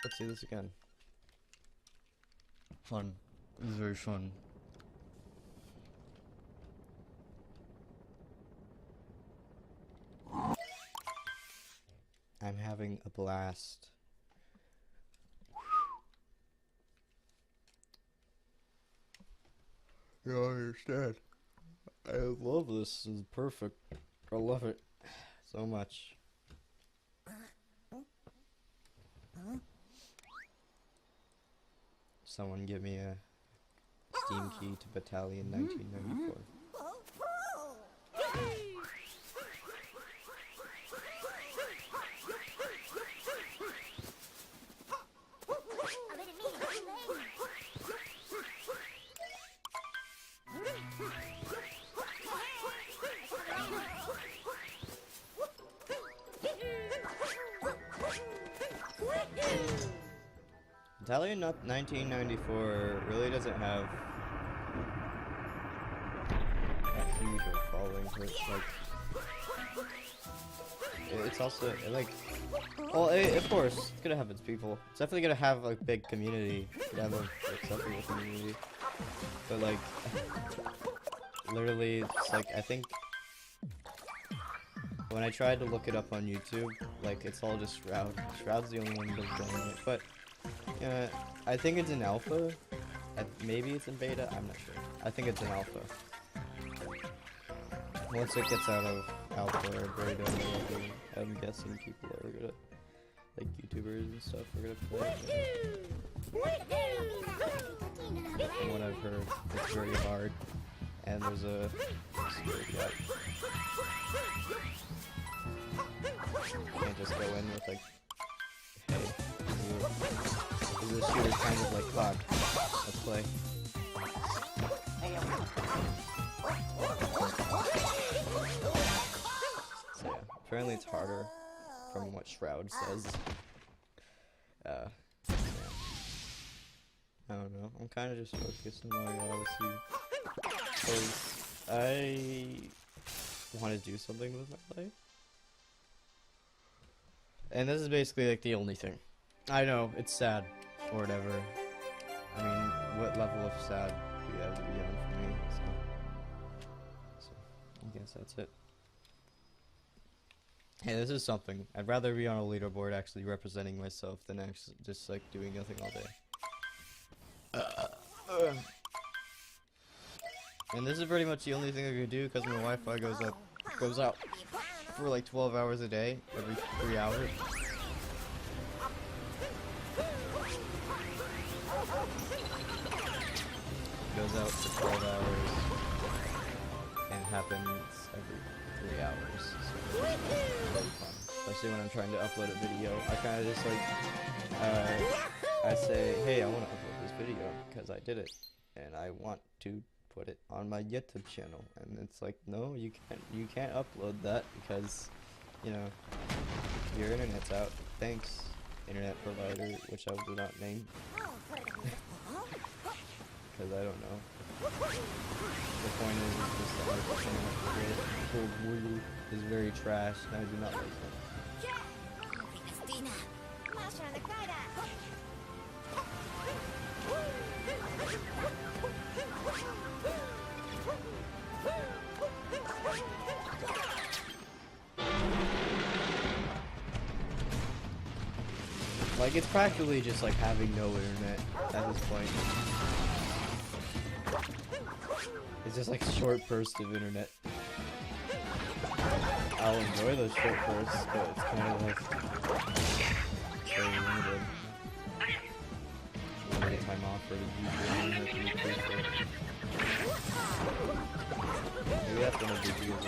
Let's see this again. Fun. This is very fun. I'm having a blast. You don't understand. I love this. This is perfect. I love it so much. Someone give me a Steam key to Battalion 1994. Battalion 1994 really doesn't have a huge following. It's also like, well, of course, it's gonna have its people. It's definitely gonna have like big community. It's gonna have a acceptable community. But like, literally, it's like I think when I tried to look it up on YouTube, like it's all just Shroud. Shroud's the only one that's doing it, but. I think it's in alpha. Maybe it's in beta. I'm not sure. I think it's in alpha. Once it gets out of alpha or beta, I'm guessing people are gonna, like YouTubers and stuff, are gonna play it. From what I've heard, it's very hard, and there's a security gap. You can't just go in with like, hey. The shooter kind of like, fuck, let's play. So yeah, apparently it's harder from what Shroud says. Yeah. I don't know, I'm kind of just focused on Mario Odyssey. Because I want to do something with my life. And this is basically like the only thing. I know, it's sad. Or whatever. I mean, what level of sad do you have to be on for me? So I guess that's it. Hey, this is something. I'd rather be on a leaderboard actually representing myself than actually just like doing nothing all day. And this is pretty much the only thing I can do because my Wi-Fi goes out for like 12 hours a day, every 3 hours. Goes out for 12 hours and happens every 3 hours. So it's really fun. Especially when I'm trying to upload a video. I kind of just like, I say, hey, I want to upload this video because I did it. And I want to put it on my YouTube channel. And it's like, no, you can't upload that because, you know, your internet's out. Thanks, internet provider, which I will not name. Because I don't know. The point is just that my channel is very trash and I do not like them. Like, it's practically just like having no internet at this point. It's just like short bursts of internet. I'll enjoy those short bursts, but it's kind of like very limited. Limited time off for the usual. Maybe that's one of the videos.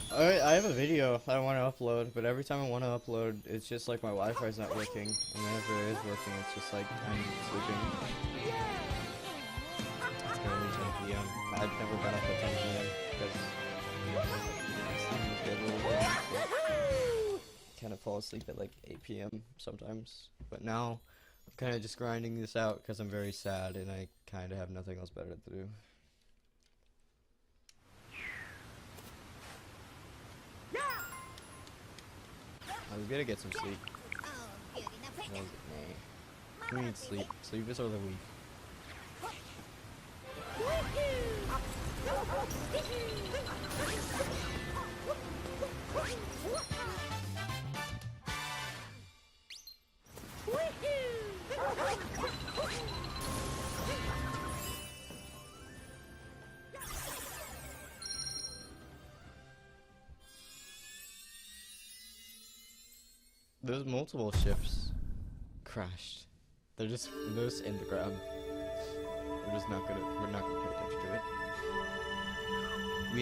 I have a video I want to upload, but every time I want to upload, it's just like my Wi-Fi's not working, and whenever it is working, it's just like I'm sleeping. fall asleep at like 8 p.m. sometimes. But now I'm kind of just grinding this out because I'm very sad and I kind of have nothing else better to do. I was gonna get some sleep. No, we need sleep. Sleep is all that we. There's multiple ships crashed. They're just in the ground. We're not gonna pay attention to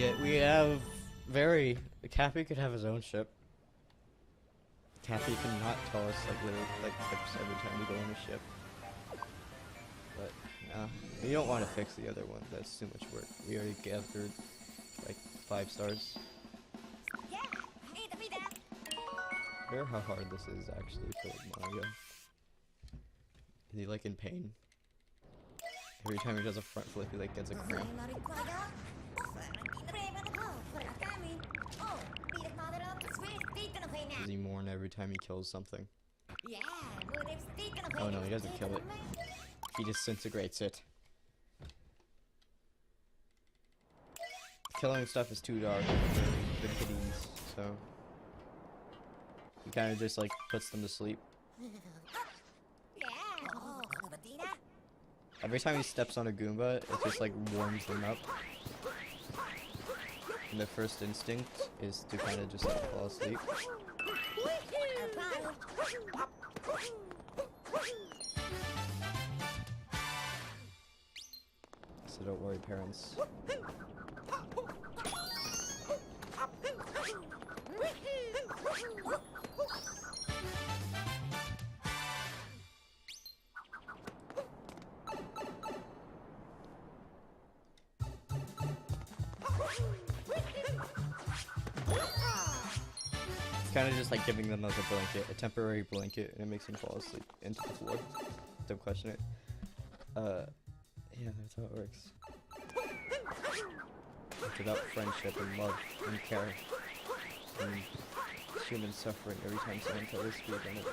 it. We have very Cappy could have his own ship. Cappy cannot tell us like little tips every time we go on a ship. But we don't want to fix the other one. That's too much work. We already gathered like 5 stars. I wonder how hard this is actually for Mario. Is he like in pain? Every time he does a front flip, he like gets a cramp. Does he mourn every time he kills something? Oh no, he doesn't kill it. He disintegrates it. Killing stuff is too dark for the kiddies, so he kind of just like puts them to sleep. Every time he steps on a Goomba, it just like warms them up. And their first instinct is to kind of just like fall asleep. So don't worry, parents. Kind of just like giving them like a blanket, a temporary blanket, and it makes them fall asleep into the floor. Don't question it. Yeah, that's how it works. It's about friendship and love and care and human suffering every time someone tries to speak on it.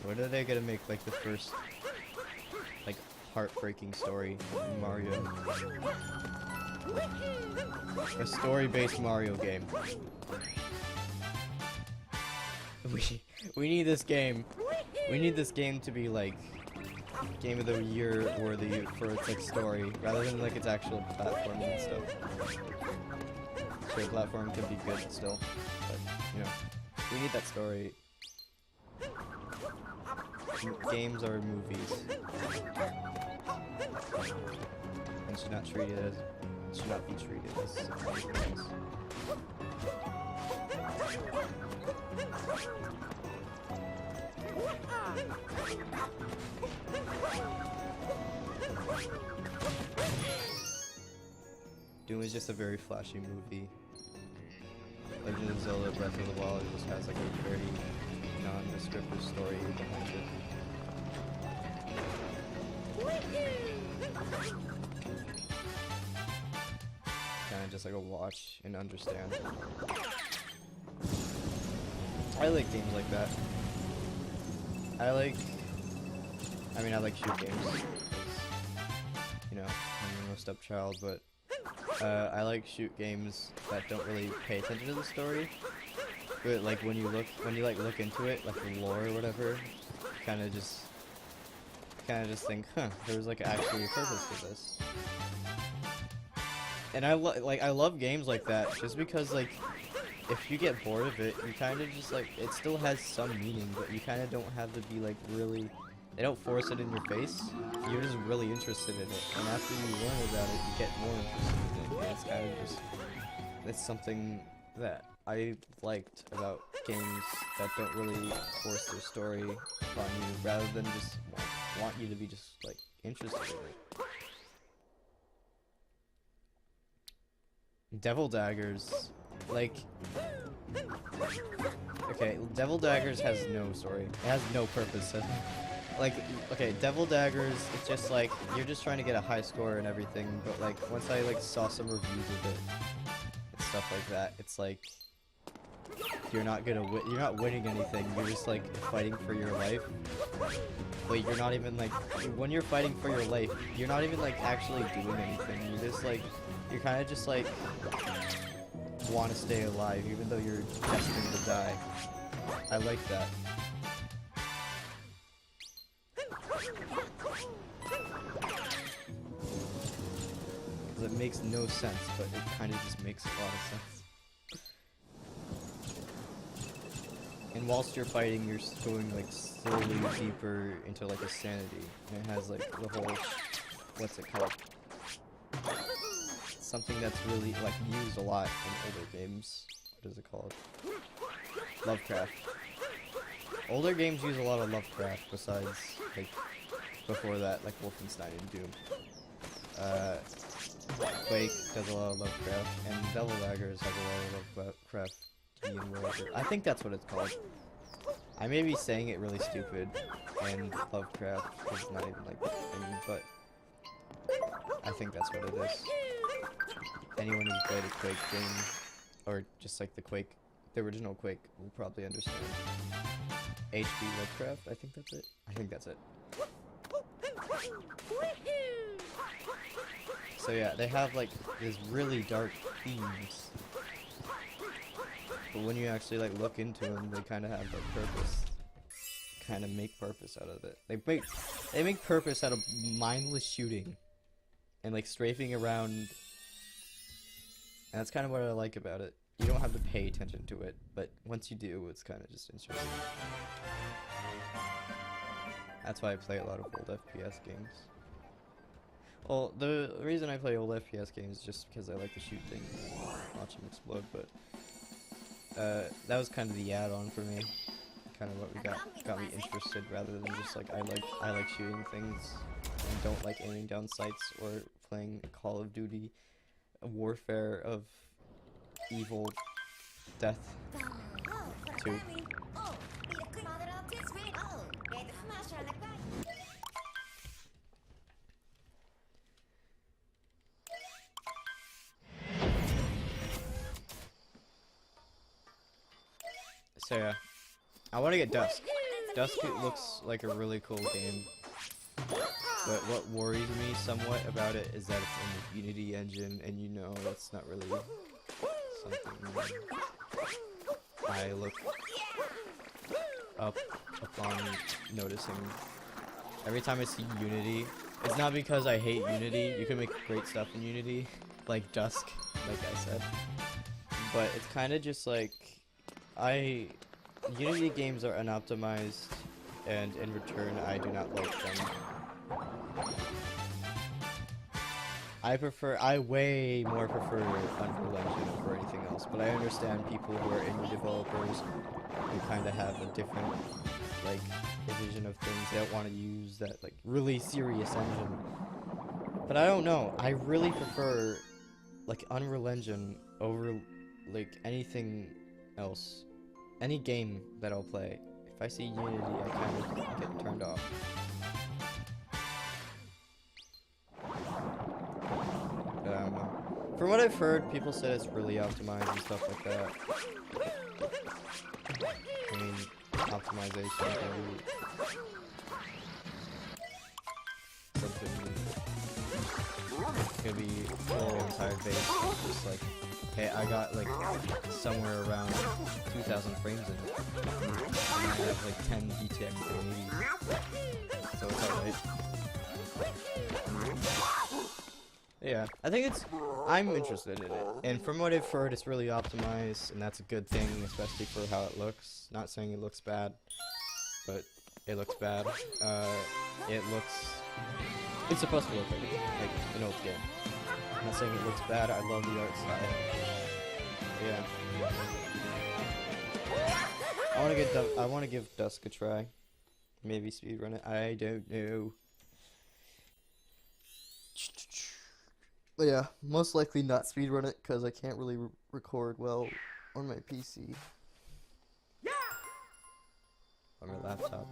When are they gonna make like the first like heartbreaking story in Mario? A story-based Mario game. We need this game. We need this game to be like game of the year worthy for its like story, rather than like its actual platforming and stuff. Sure, platform can be good still, but you know, we need that story. Games are movies, and should not be treated as anything else. Doom is just a very flashy movie. Legend of Zelda Breath of the Wild just has like a very non-descriptive story behind it. Kinda just like a watch and understand. I like games like that. I like shoot games. You know, I'm no stepchild, but I like shoot games that don't really pay attention to the story. But like when you look into it, like the lore or whatever, kind of just think, huh, there's like actually a purpose to this. And I love games like that, just because like if you get bored of it, you kind of just like, it still has some meaning, but you kind of don't have to be like really, they don't force it in your face. You're just really interested in it, and after you learn about it, you get more interested in it. And it's kind of just, it's something that I liked about games that don't really force their story upon you, rather than just want you to be just like interested in it. Devil Daggers, like, okay, Devil Daggers has no story. It has no purpose. Like, okay, Devil Daggers, it's just like, you're just trying to get a high score and everything, but like, once I like saw some reviews of it and stuff like that, it's like, you're not gonna win, you're not winning anything, you're just like fighting for your life. But you're not even like, when you're fighting for your life, you're not even like actually doing anything, you're just like, you're kind of just like, want to stay alive even though you're destined to die. I like that. Because it makes no sense, but it kind of just makes a lot of sense. And whilst you're fighting, you're going like slowly deeper into like a sanity. And it has like the whole, what's it called? Something that's really like used a lot in older games. What is it called? Lovecraft. Older games use a lot of Lovecraft besides like before that, like Wolfenstein and Doom. Quake does a lot of Lovecraft, and Devil Daggers has a lot of Lovecraft. I think that's what it's called. I may be saying it really stupid, and Lovecraft is not even like the thing, but I think that's what it is. Anyone who's played a Quake game, or just like the original Quake, will probably understand. H.P. Lovecraft, I think that's it. I think that's it. So yeah, they have like these really dark themes, but when you actually like look into them, they kind of have like purpose. Kind of make purpose out of it. They make purpose out of mindless shooting and like strafing around. And that's kind of what I like about it. You don't have to pay attention to it, but once you do, it's kind of just interesting. That's why I play a lot of old FPS games. Well, the reason I play old FPS games is just because I like to shoot things, watch them explode, but that was kind of the add-on for me. Kind of what got me interested, rather than just like I like shooting things and don't like aiming down sights or playing Call of Duty, a warfare of evil death 2. So yeah, I want to get Dusk. Dusk looks like a really cool game, but what worries me somewhat about it is that it's in the Unity engine, and you know that's not really something I look upon noticing. Every time I see Unity, it's not because I hate Unity. You can make great stuff in Unity, like Dusk, like I said, but it's kind of just like Unity games are unoptimized, and in return, I do not like them. I way more prefer Unreal Engine over anything else, but I understand people who are indie developers who kind of have a different, like, vision of things. They don't want to use that, like, really serious engine. But I don't know, I really prefer, like, Unreal Engine over, like, anything else. Any game that I'll play. If I see Unity, I kind of get turned off. But I don't know. From what I've heard, people said it's really optimized and stuff like that. I mean, optimization can be something. It could be a whole entire base. Just like, hey, I got like somewhere around 2,000 frames in it. And I have like 10 GTX 1080. So it's alright. Yeah, I think I'm interested in it. And from what I've heard, it's really optimized, and that's a good thing, especially for how it looks. Not saying it looks bad, but it looks bad. It's supposed to look like an old game. I'm not saying it looks bad, I love the art style. Yeah. I want to give Dusk a try. Maybe speedrun it. I don't know. But yeah, most likely not speedrun it because I can't really record well on my PC. On my laptop.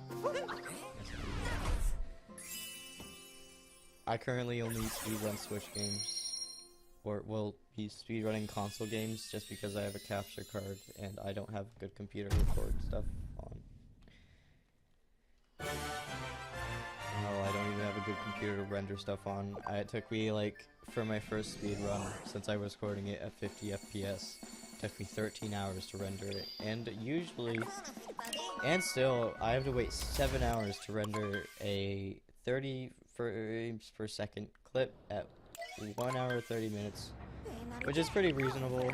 I currently only speedrun Switch games. Or will be speedrunning console games just because I have a capture card and I don't have a good computer to record stuff on. Oh, I don't even have a good computer to render stuff on. It took me, like, for my first speedrun, since I was recording it at 50 FPS, it took me 13 hours to render it. And usually, and still, I have to wait 7 hours to render a 30 frames per second clip at 1 hour 30 minutes, which is pretty reasonable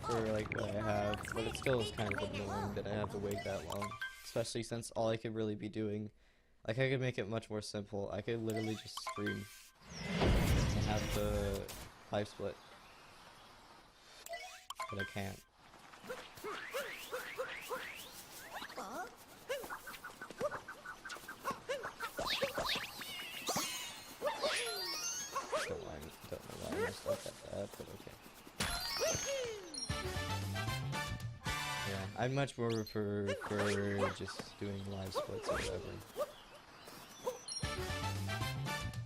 for, like, what I have, but it still is kind of annoying that I have to wait that long, especially since all I could really be doing, like, I could make it much more simple. I could literally just stream and have the live split, but I can't. Don't know why I messed up at that, but okay. Yeah, I'd much more prefer just doing live splits or whatever.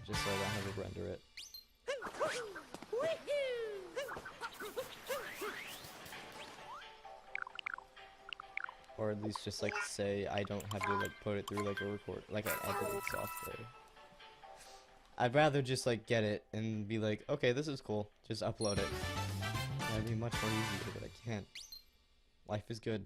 Just so I don't have to render it. Or at least just, like, say I don't have to, like, put it through, like, an editing software. I'd rather just, like, get it and be like, okay, this is cool, just upload it. That'd be much more easier, but I can't. Life is good.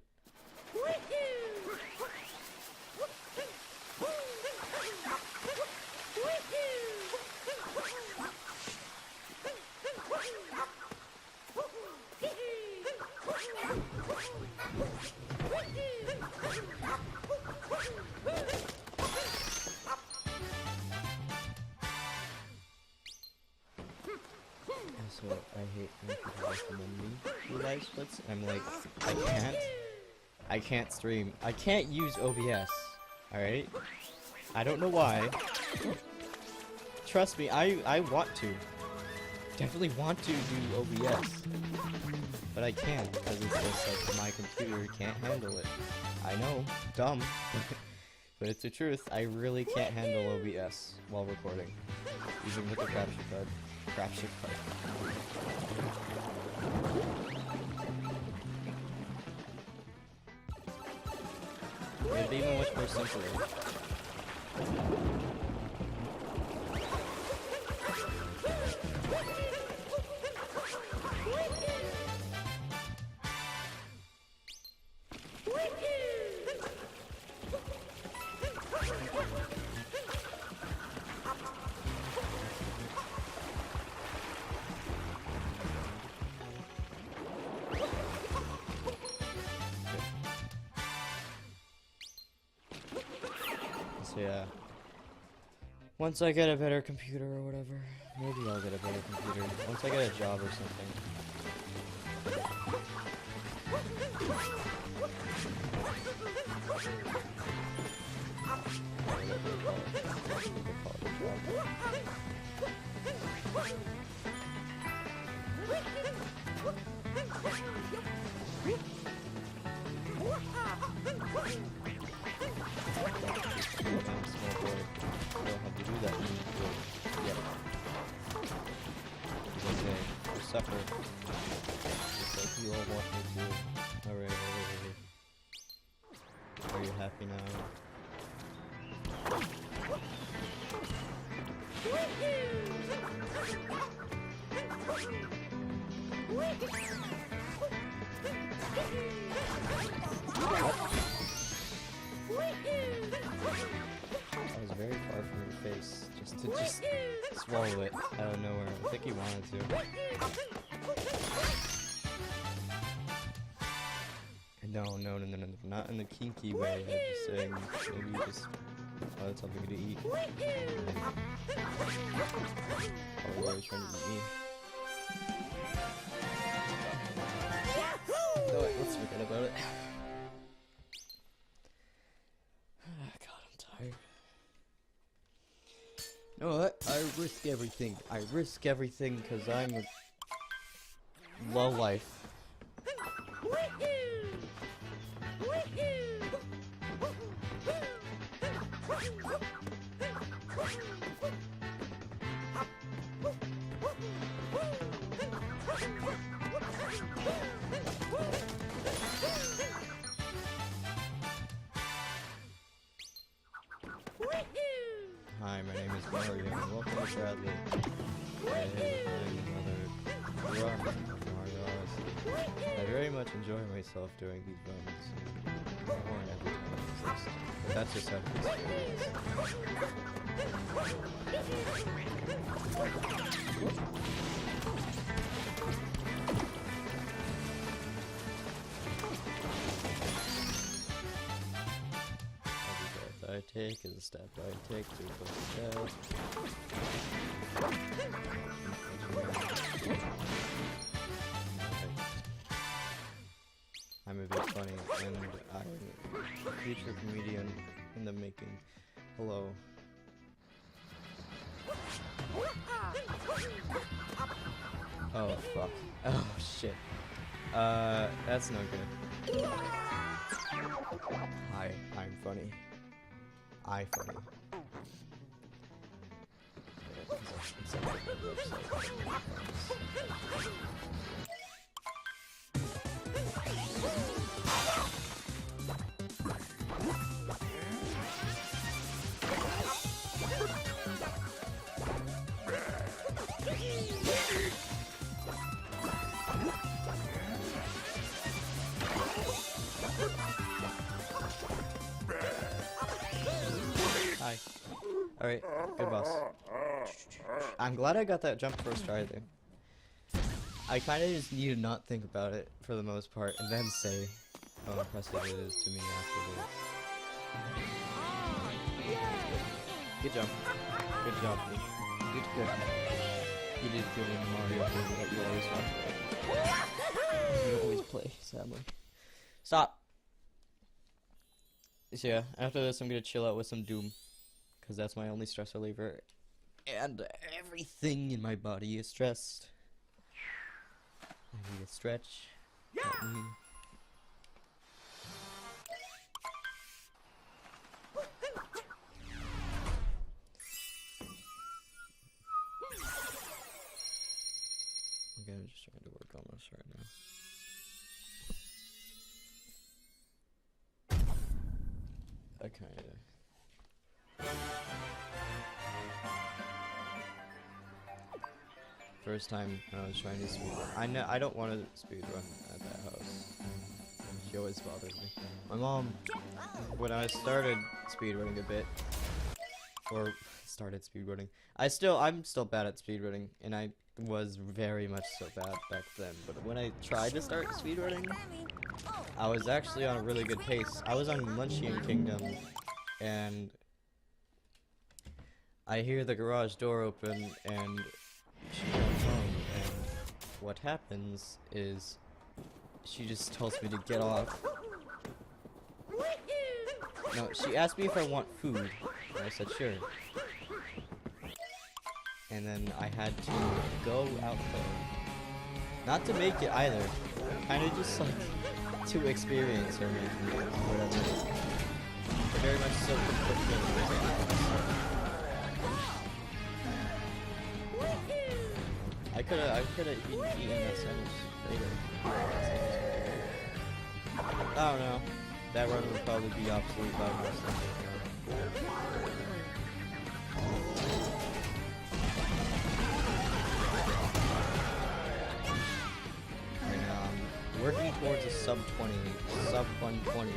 So I hate when people recommend me do live splits. I'm like, I can't stream. I can't use OBS. Alright? I don't know why. Trust me, I want to. Definitely want to do OBS. But I can't, because it's just like my computer can't handle it. I know, dumb. But it's the truth, I really can't handle OBS while recording. Even with the capture card. Capture card. It'd be much more simpler. So yeah, once I get a better computer or whatever, maybe I'll get a better computer. Once I get a job or something. Suffer. Just like you all want me to. Alright. Are you happy now? I was very far from your face, just to swallow it out of nowhere. I think he wanted to. No, not in the kinky way. I'm just saying, maybe you just wanted something to eat. Probably always trying to eat me. No, wait, let's forget about it. God, I'm tired. You know what? I risk everything. I risk everything because I'm low life. Hi, my name is Mario, and welcome to Bradley. Today we're playing another run of Mario Odyssey. I very much enjoy myself doing these runs, and I won't every time I exist, but that's just out of experience. I take is a step I take to push down. I'm a bit funny, and I'm a future comedian in the making. Hello. Oh fuck. Oh shit. That's no good. Hi, I'm funny. I funny. Hi. Alright, good boss. I'm glad I got that jump first try there. I kinda just need to not think about it for the most part, and then say how impressive it is to me afterwards. Good jump. Good job. You did good. You did good in Mario game that you always want to play. You always play, sadly. Stop! So yeah, after this I'm gonna chill out with some Doom. Because that's my only stress reliever. And everything in my body is stressed. I need a stretch. Help me. Okay, I'm just trying to work on this right now. I kinda... First time when I was trying to speedrun. I don't want to speedrun at that house. She always bothers me. My mom, when I started speedrunning a bit, or started speedrunning, I'm still bad at speedrunning, and I was very much so bad back then. But when I tried to start speedrunning, I was actually on a really good pace. I was on Munchkin Kingdom, and I hear the garage door open, and she comes home, and what happens is she just tells me to get off. No, she asked me if I want food, and I said sure. And then I had to go out there. Not to make it either, kind of just like to experience her making it, or whatever. But very much so to put I could have eaten that sandwich later. I don't know. That run would probably be obsolete by now. Right now I'm working towards a sub 20, sub 120.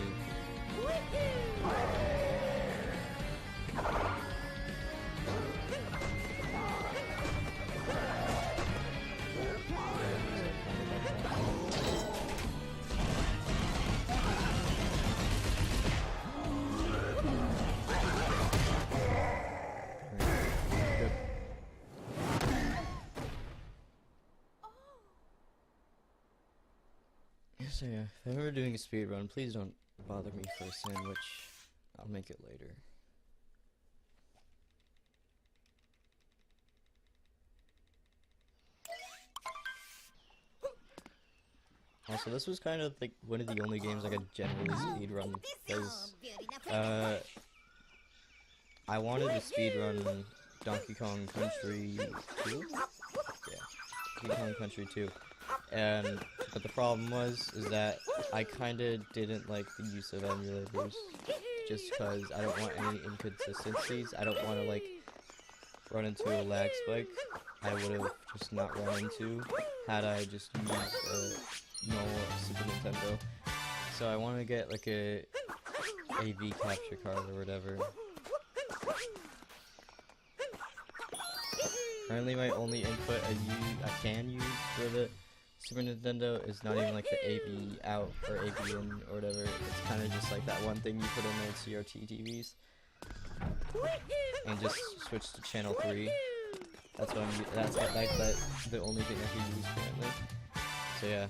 So yeah, if I'm ever doing a speed run, please don't bother me for a sandwich. I'll make it later. Also, this was kind of like one of the only games I could generally speedrun, because I wanted to speedrun Donkey Kong Country 2? Yeah, Donkey Kong Country 2. But the problem is that I kinda didn't like the use of emulators, just because I don't want any inconsistencies. I don't want to like run into a lag spike I would have just not run into had I just used a normal Super Nintendo. So I want to get like a AV capture card or whatever. Currently my only input I can use for the Super Nintendo is not even like the AV out or AV in or whatever. It's kind of just like that one thing you put in old CRT TVs and just switch to channel 3. That's what that's the only thing I can use currently. So yeah.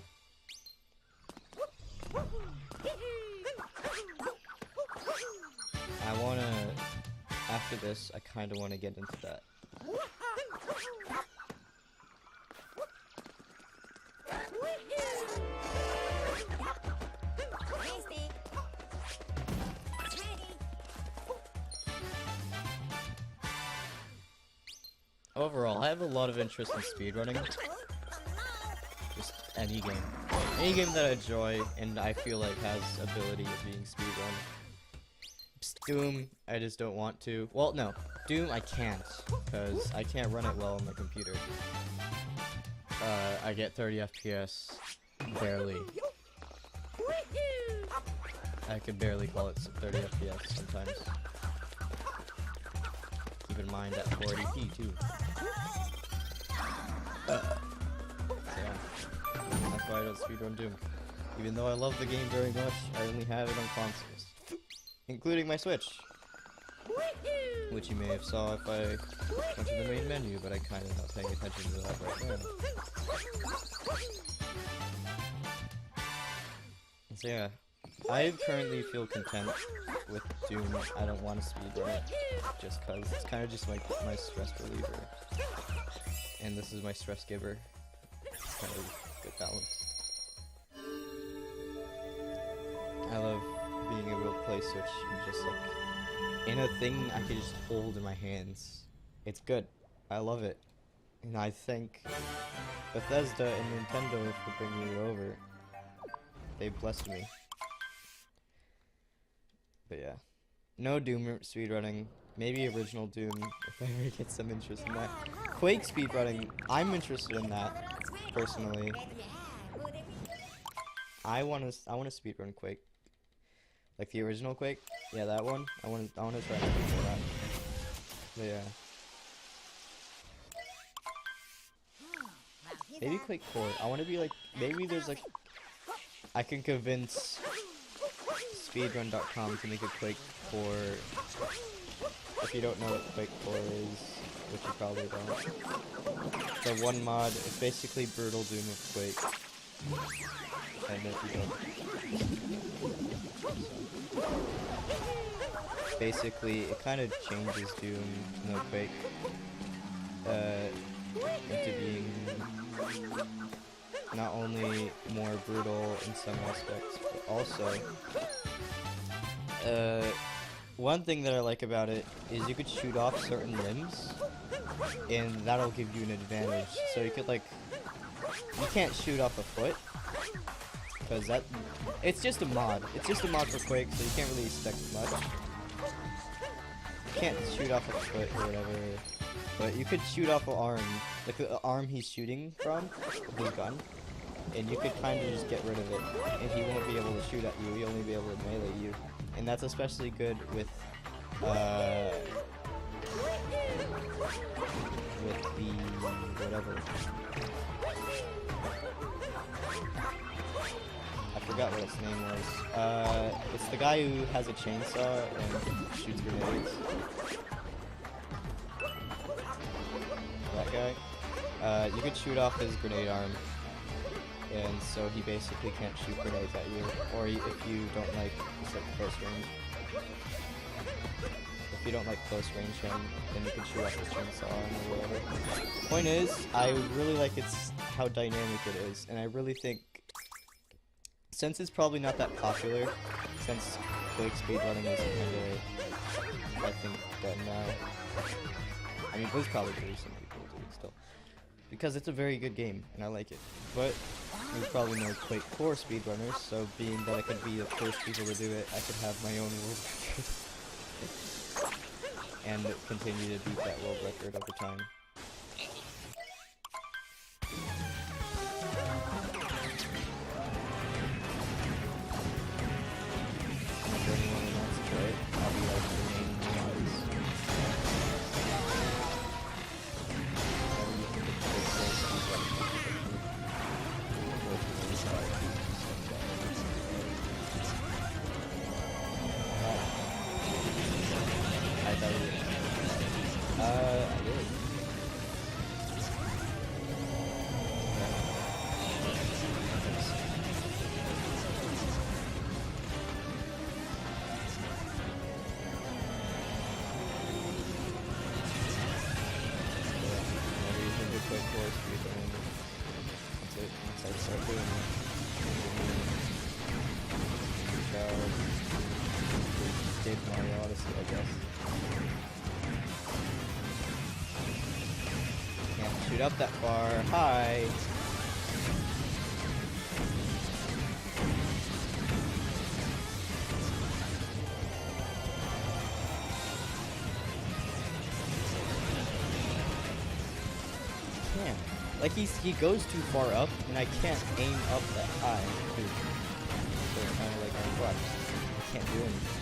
I wanna, after this, I kinda wanna get into that. Overall, I have a lot of interest in speedrunning. Just any game. Any game that I enjoy and I feel like has ability of being speedrun. Doom, I just don't want to. Well, no. Doom, I can't. Because I can't run it well on my computer. I get 30 FPS. Barely. I could barely call it 30 FPS sometimes. Keep in mind at 40p too. So yeah, that's why I don't speedrun Doom. Even though I love the game very much, I only have it on consoles, including my Switch, which you may have saw if I went to the main menu, but I kind of not paying attention to that right now. So yeah, I currently feel content with Doom. I don't want to speedrun it, just cause it's kind of just like my stress reliever, and this is my stress giver. It's kind of a good balance. I love being able to play Switch and just like in a thing I can just hold in my hands. It's good. I love it, and I thank Bethesda and Nintendo for bringing it over. They blessed me. But yeah. No Doom speedrunning. Maybe original Doom, if I ever get some interest in that. Quake speedrunning, I'm interested in that, personally. I wanna speedrun Quake. Like the original Quake? Yeah, that one. I wanna try to speedrun that. But yeah. Maybe Quake 4. I wanna be like, maybe there's like, I can convince speedrun.com to make a Quake 4. If you don't know what Quake 4 is, which you probably don't. The one mod, it's basically Brutal Doom of Quake. And if you don't. Basically, it kind of changes Doom, no Quake, into being not only more brutal in some aspects, but also, one thing that I like about it is you could shoot off certain limbs, and that'll give you an advantage. So you could like, you can't shoot off a foot, because it's just a mod. It's just a mod for Quake, so you can't really expect much. You can't shoot off a foot or whatever, but you could shoot off an arm, like the arm he's shooting from, with his gun, and you could kind of just get rid of it, and he won't be able to shoot at you, he'll only be able to melee you. And that's especially good with the whatever. I forgot what its name was. It's the guy who has a chainsaw and shoots grenades. That guy. You could shoot off his grenade arm, and so he basically can't shoot grenades at you, or if you don't like, it's like close range. If you don't like close range him, then you can shoot off his chainsaw or whatever. Point is, I really like how dynamic it is, and I really think since it's probably not that popular, since quick speedrunning is kind of, I think, dead now. I mean, there's probably some people do it still, because it's a very good game and I like it. But there's probably no quick core speedrunners, so being that I could be the first people to do it, I could have my own world record and continue to beat that world record over time. For anyone who wants to play it, I'll be like the main ones. I thought you did. I did. Quick course speedrunning. That's it. Once I start doing it, Dave Mario Odyssey, I guess. Can't shoot up that far. Hi. Like he goes too far up, and I can't aim up that high. Dude. So it's kind of like I can't do anything.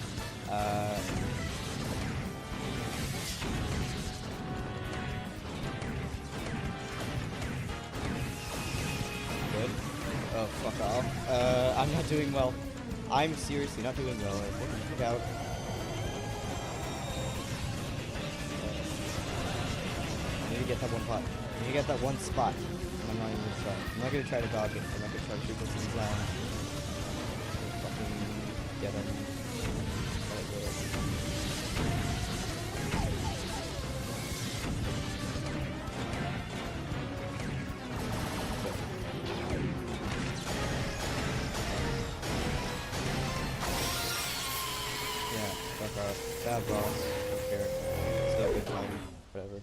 Good. Oh, fuck off. I'm not doing well. I'm seriously not doing well. Look out. I need to get that one pot. I need to get that one spot. I'm not even gonna try. I'm not gonna try to dodge it. I'm not gonna try to shoot this in down. Fucking get him. Yeah, fuck off. Bad balls. Don't care. Still good time. Whatever.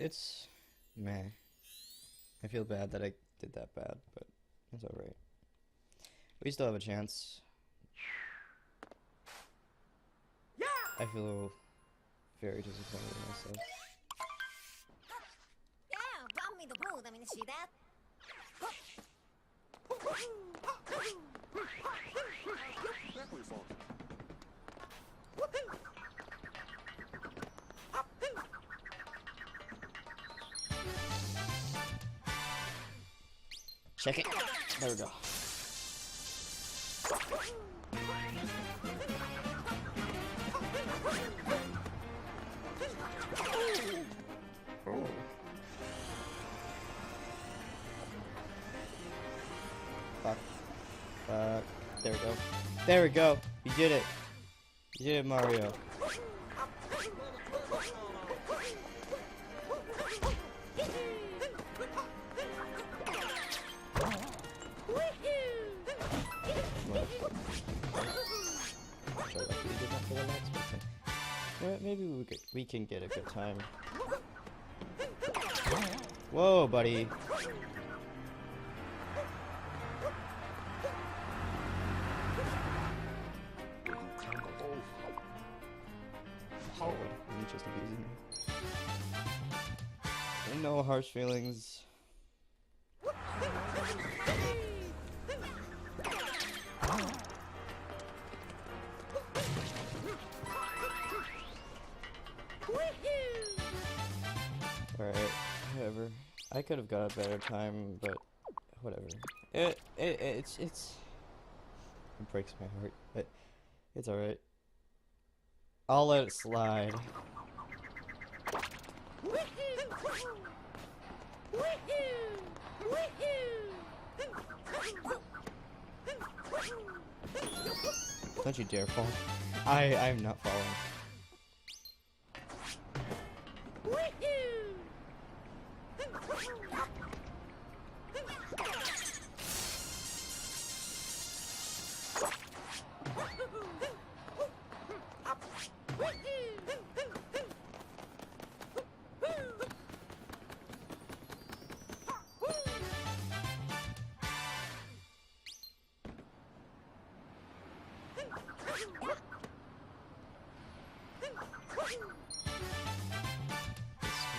It's meh. I feel bad that I did that bad, but it's alright. We still have a chance. I feel very disappointed in myself. Check it. There we go. Oh. Fuck. There we go. There we go. You did it. You did it, Mario. Maybe we can get a good time. Whoa, buddy. Oh, he's just abusing me. And no harsh feelings. Alright, whatever. I could have got a better time, but whatever. It breaks my heart, but it's alright. I'll let it slide. Don't you dare fall. I'm not falling.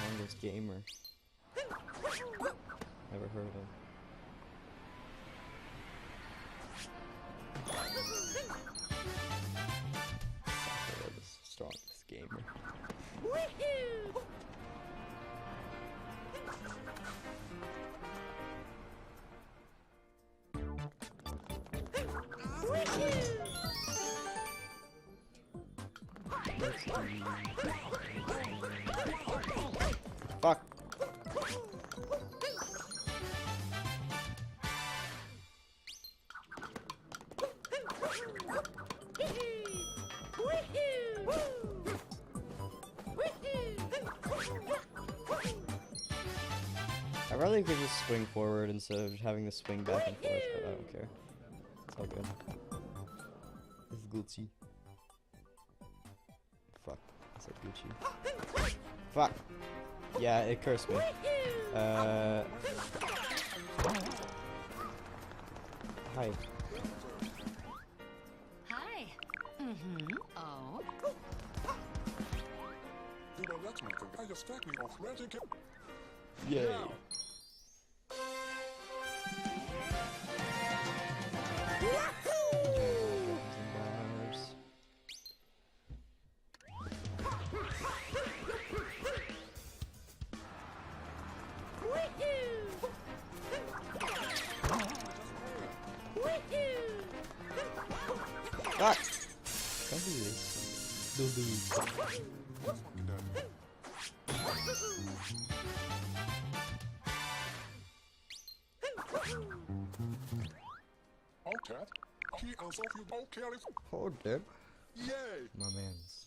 Strongest gamer. Never heard of him. The strongest gamer. Fuck. I rather could just swing forward instead of having to swing back and forth, but I don't care. It's all good. It's Gucci. Fuck. I said Gucci. Fuck. Yeah, it cursed me. Hi. Hi. Mm-hmm. Oh. Yay. Fuck! Don't do this. Don't do this. Hold it. Yay! My man's.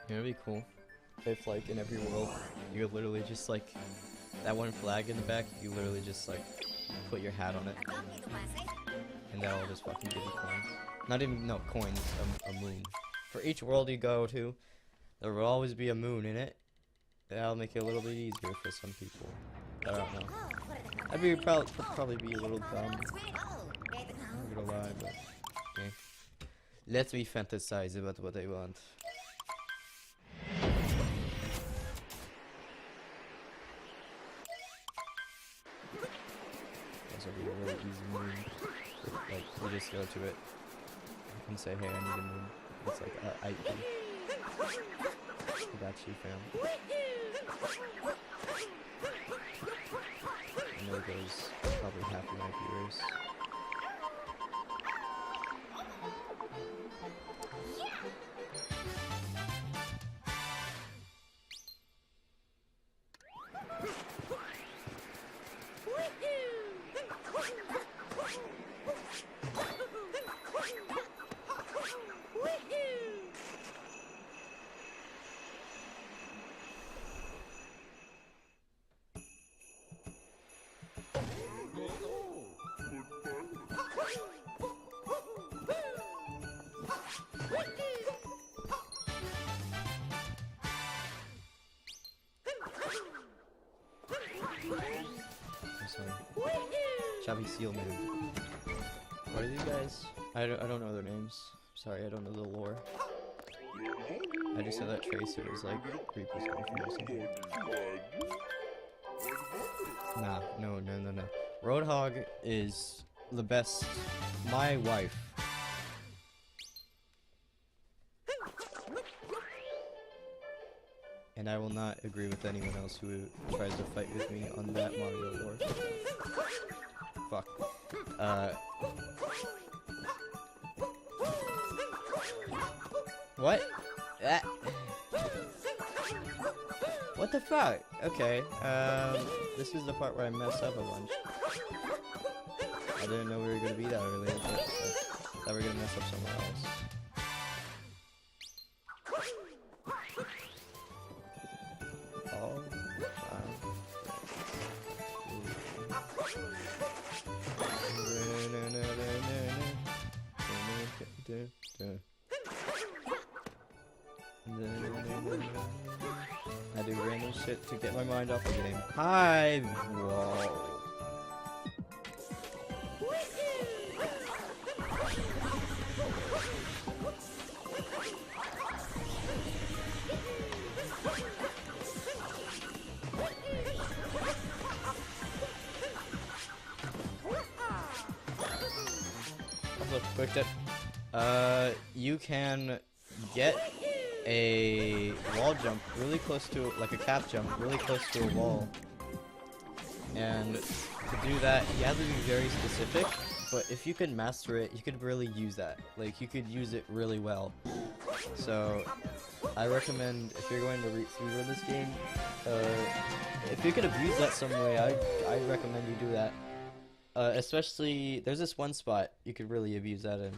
You know, it'd be cool if, like, in every world, you would literally just, like, that one flag in the back, you literally just, like, put your hat on it, and that'll just fucking give you coins. Not even, no, coins, a moon. For each world you go to, there will always be a moon in it. That'll make it a little bit easier for some people. I don't know. That'd be probably be a little dumb. I'm not gonna lie, but okay. Let me fantasize about what I want. This will be a really easy moon. Like, you just go to it and say, hey, I need a moon. It's like, I got you, fam. I know there's probably half of my viewers. Chubby Seal Man. What are these guys? I don't know their names. Sorry, I don't know the lore. I just know that Tracer is like 3% from or something. Nah, no. Roadhog is the best. My wife. And I will not agree with anyone else who tries to fight with me on that Mario lore. Fuck. What? That. What the fuck? Okay, this is the part where I messed up a bunch. I didn't know we were gonna be that early, but I thought we were gonna mess up somewhere else. I do random shit to get my mind off the game. Hi! Whoa. Also, quick tip. You can get a wall jump really close to, like a cap jump, really close to a wall. And to do that, you have to be very specific, but if you can master it, you could really use that. Like, you could use it really well. So, I recommend, if you're going to rerun this game, if you could abuse that some way, I recommend you do that. Especially, there's this one spot you could really abuse that in.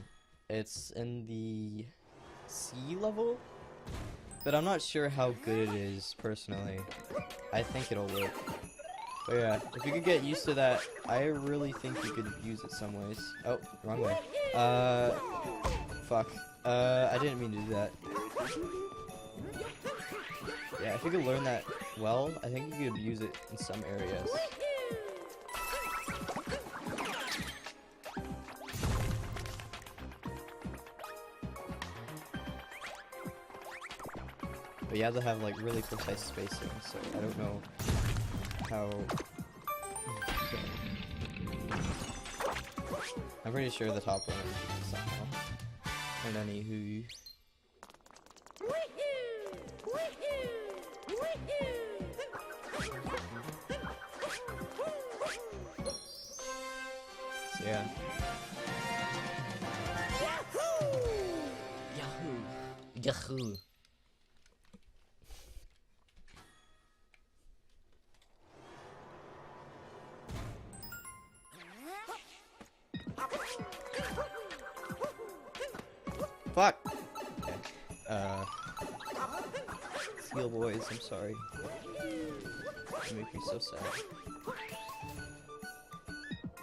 It's in the sea level, but I'm not sure how good it is, personally. I think it'll work. But yeah, if you could get used to that, I really think you could use it some ways. Oh, wrong way. Fuck. I didn't mean to do that. Yeah, if you could learn that well, I think you could use it in some areas. But you have to have like really precise spacing, so I don't know how. I'm pretty sure the top one is somehow. And anywho. So yeah. Yahoo! Fuck! Okay. Seal boys, I'm sorry. You make me so sad.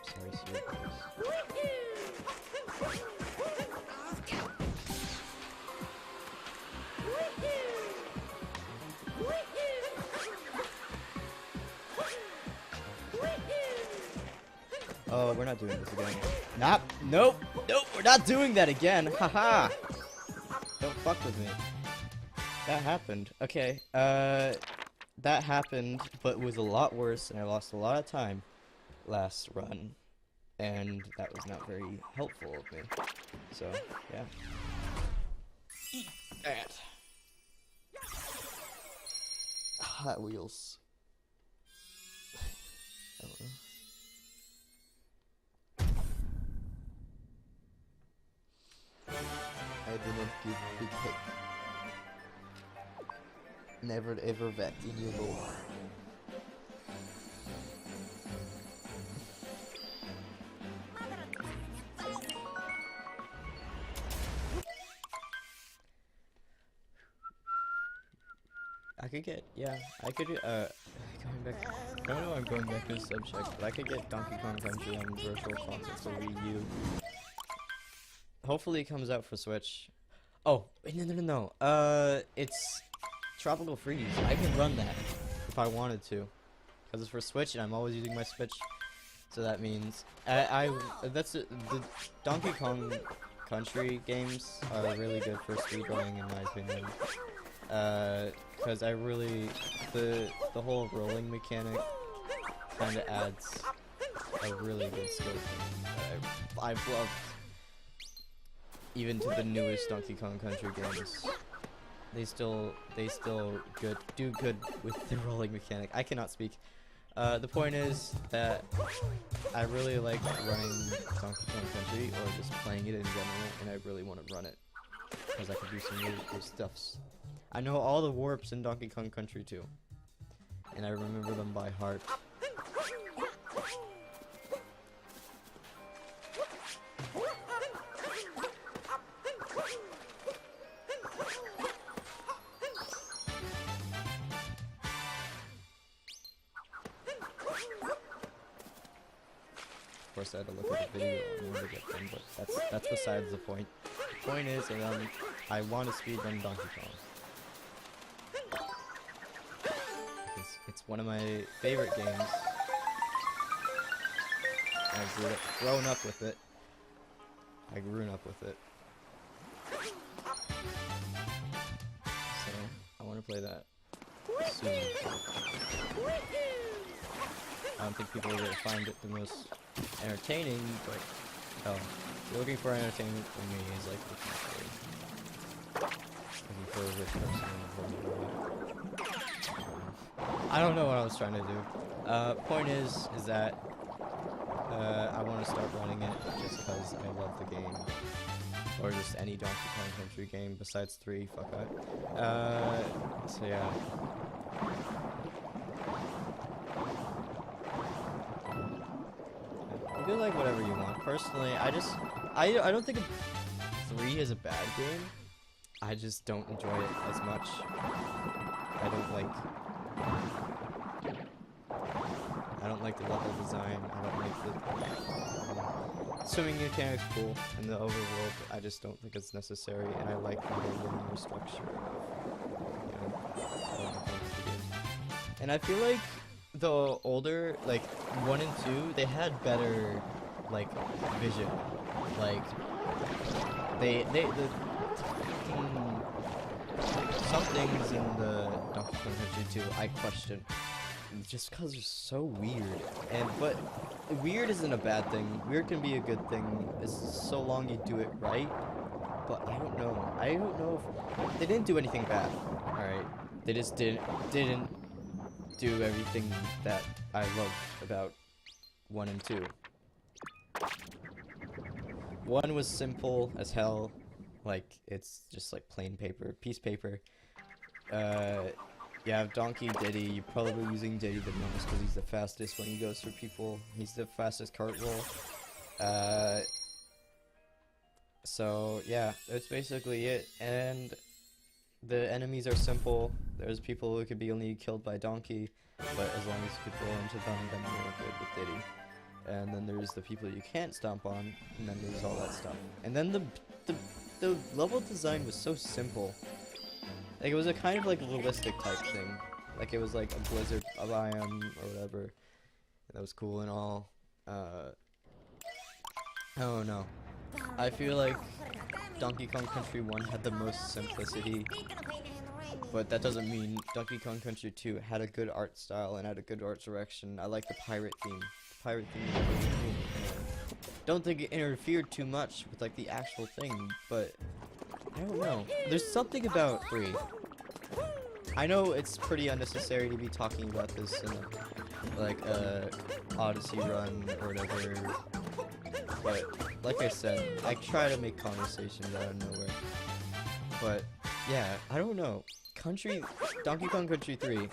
Sorry, seal boys. Oh, we're not doing this again. Nope, we're not doing that again. Haha. Don't fuck with me. That happened. Okay, that happened, but was a lot worse, and I lost a lot of time last run, and that was not very helpful of me. So, yeah. Eat that. Hot Wheels. I don't know. I do not give big hit. Never ever vet in your lore. I could get, yeah, I could, going back, I don't know I'm going back to the subject, but I could get Donkey Kong Country on Virtual Console for Wii U. Hopefully it comes out for Switch. Oh, wait, no. It's Tropical Freeze. I can run that if I wanted to. Because it's for Switch and I'm always using my Switch So that means that's the Donkey Kong Country games are really good for speedrunning in my opinion. Because I really the whole rolling mechanic kind of adds a really good skill thing that I've loved even to the newest Donkey Kong Country games. They still do good with the rolling mechanic. I cannot speak. The point is that I really like running Donkey Kong Country or just playing it in general, and I really want to run it because I can do some really cool stuffs. I know all the warps in Donkey Kong Country too, and I remember them by heart. Of course, I had to look at the video in order to get them, but that's besides the point. The point is, I want to speedrun Donkey Kong. It's one of my favorite games. I've grown up with it. I grew up with it. So, I want to play that soon. I don't think people are going to find it the most entertaining, but if you're looking for entertainment for me, is like looking for a rich person. I don't know what I was trying to do. Point is that I want to start running it just because I love the game, or just any Donkey Kong Country game besides 3. Fuck that. So yeah. You can like whatever you want. Personally, I don't think 3 is a bad game. I just don't enjoy it as much. I don't like the level design. I don't like the swimming mechanics cool in the overworld. I just don't think it's necessary, and I like the linear structure of and I feel like the older, like 1 and 2, they had better, like, vision. Like, some things in the Donkey Kong Country 2 I question, just because they're so weird. But weird isn't a bad thing. Weird can be a good thing, so long you do it right. But I don't know. I don't know if they didn't do anything bad. All right, they just didn't do everything that I loved about 1 and 2. 1 was simple as hell, like it's just like plain paper, piece paper. You have Donkey Diddy. You're probably using Diddy the most because he's the fastest when he goes for people. He's the fastest cart roll. So yeah, that's basically it. And the enemies are simple. There's people who could be only killed by Donkey, but as long as you could roll into them, then you're good with Diddy. And then there's the people you can't stomp on, and then there's all that stuff. And then the level design was so simple. Like, it was a kind of like realistic type thing. Like, it was like a blizzard biome or whatever. That was cool and all. I don't know. I feel like Donkey Kong Country 1 had the most simplicity, but that doesn't mean Donkey Kong Country 2 had a good art style and had a good art direction. I like the pirate theme. The pirate theme was really cool. Don't think it interfered too much with like the actual thing, but I don't know. There's something about 3. I know it's pretty unnecessary to be talking about this in like a Odyssey run or whatever, but like I said, I try to make conversations out of nowhere. But yeah, I don't know. Donkey Kong Country 3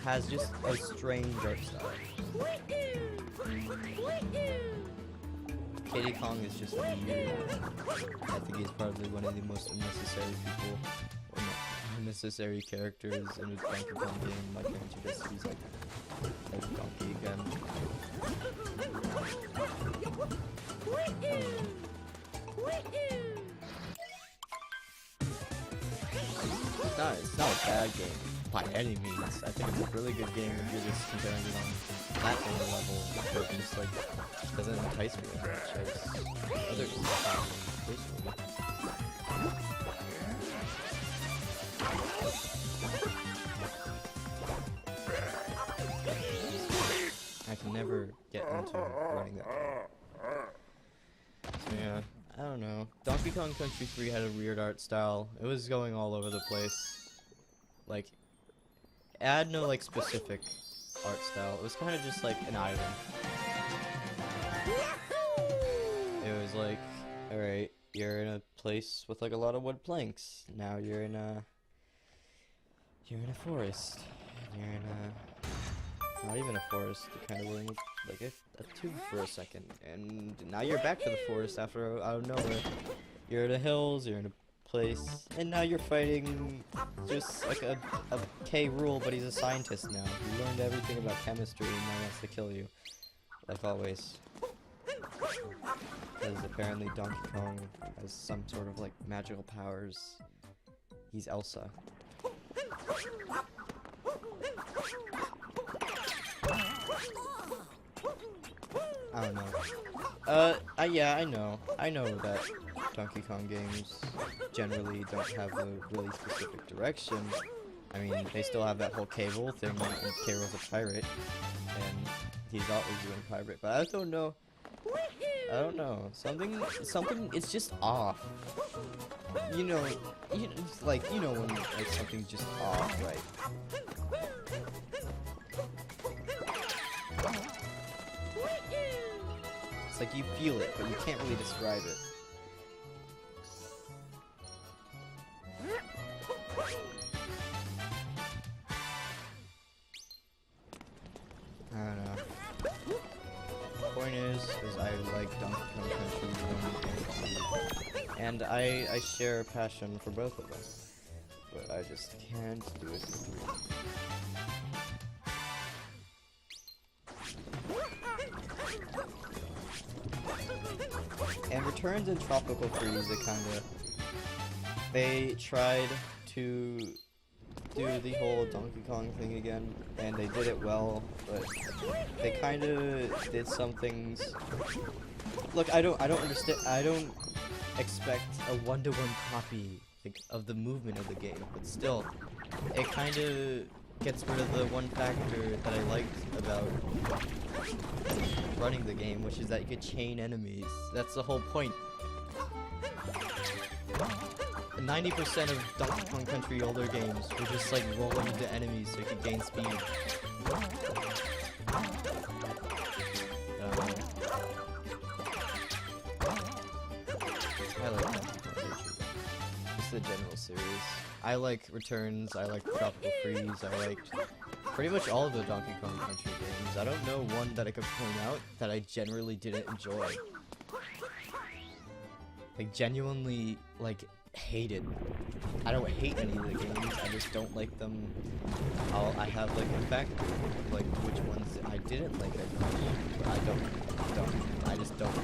has just a strange art style. Kiddy Kong is just weird. I think he's probably one of the most unnecessary people, or unnecessary characters in a Donkey Kong game. Why can't you just use like Donkey again? It's not a bad game by any means. I think it's a really good game if you're just comparing it on platformer level that just like doesn't entice me as much as other personally. I can never get into running that game. So yeah, I don't know. Donkey Kong Country 3 had a weird art style. It was going all over the place. Like, it had no like specific art style. It was kind of just like an island. It was like, alright, you're in a place with like a lot of wood planks. Now you're in a forest. You're in a not even a forest, you're kind of wearing like a tube for a second, and now you're back to the forest after out of nowhere. You're in the hills, you're in a place, and now you're fighting just like a K Rule, but he's a scientist now. He learned everything about chemistry and now wants to kill you, like always. Because apparently Donkey Kong has some sort of like magical powers. He's Elsa. I don't know. Yeah, I know that Donkey Kong games generally don't have a really specific direction. I mean, they still have that whole K. Rool thing, and K. Rool's a pirate, and he's always doing pirate, but I don't know. Something, it's just off. You know when like something's just off, right? It's like you feel it, but you can't really describe it. I don't know. Point is I like Donkey Kong Country 1 and 2, and I share a passion for both of them, but I just can't do it for 3. And Returns and Tropical Freeze, they tried to do the whole Donkey Kong thing again, and they did it well, but they kind of did some things. Look, I don't understand. I don't expect a one-to-one copy of the movement of the game, but still, it kind of gets rid of the one factor that I liked about running the game, which is that you could chain enemies. That's the whole point. 90% of Donkey Kong Country older games were just like rolling into enemies so you could gain speed. I like Donkey Kong Country. Just the general series. I like Returns, I like Tropical Freeze, I liked pretty much all of the Donkey Kong Country games. I don't know one that I could point out that I generally didn't enjoy. Like, genuinely, like, hated. I don't hate any of the games, I just don't like them. I have, like, a factor of, like, which ones I didn't like as much, but I just don't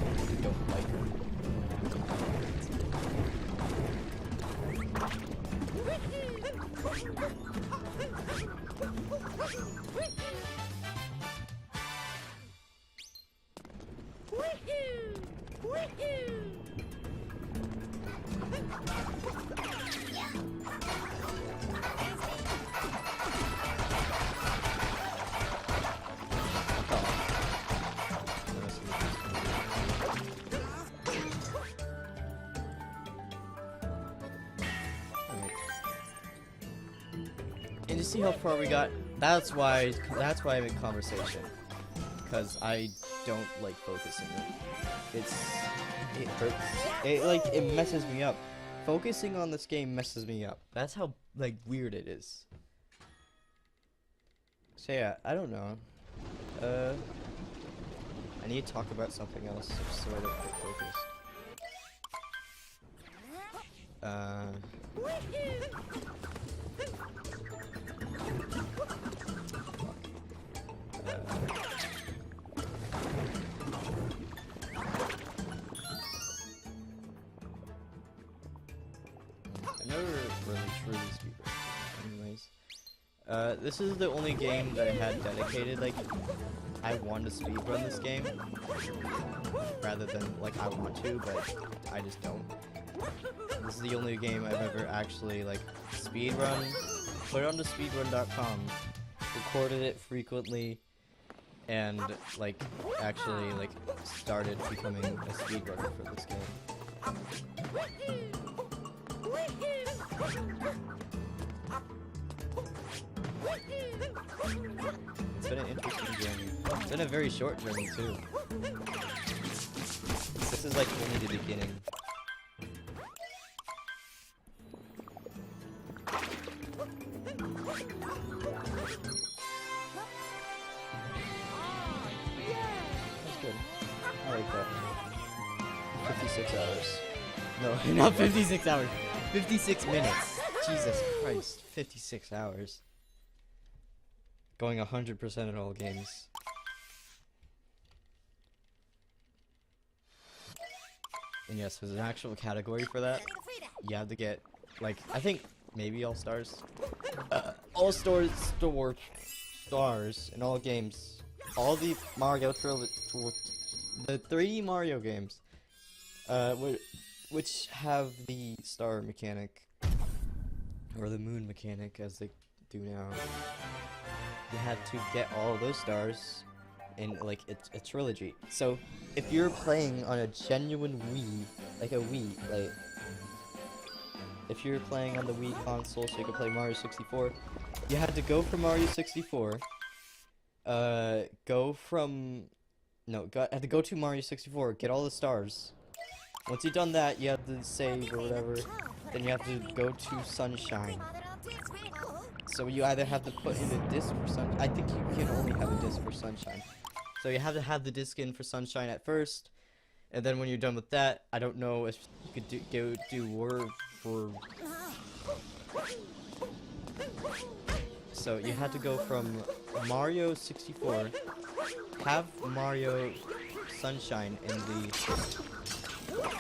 like them. And you see how far we got? That's why I'm in conversation. Because I don't like focusing it. It hurts. It messes me up. Focusing on this game messes me up. That's how, like, weird it is. So yeah, I don't know. I need to talk about something else so I don't get focused. I never really truly speak Russian. Anyways, this is the only game that I had dedicated like I want to speedrun this game rather than like I want to, but I just don't. This is the only game I've ever actually like speedrun, put it onto speedrun.com, recorded it frequently, and like actually like started becoming a speedrunner for this game. It's been an interesting journey. It's been a very short journey too. This is like only the beginning. That's good. I like that. 56 hours. No, not 56 hours. 56 minutes. Jesus Christ. 56 hours. Going 100% in all games. And yes, there's an actual category for that. You have to get, like, I think maybe all stars. All stars in all games. All the Mario the 3 Mario games, which have the star mechanic, or the moon mechanic as they do now. You have to get all of those stars in like a trilogy. So if you're playing on a genuine Wii, like a Wii, like if you're playing on the Wii console so you can play Mario 64, you had to go from Mario 64, had to go to Mario 64, get all the stars. Once you've done that, you have to save or whatever, then you have to go to Sunshine. So you either have to put in a disc for Sunshine. I think you can only have a disc for Sunshine. So you have to have the disc in for Sunshine at first, and then when you're done with that, I don't know if you could do word for. So you had to go from Mario 64, have Mario Sunshine in the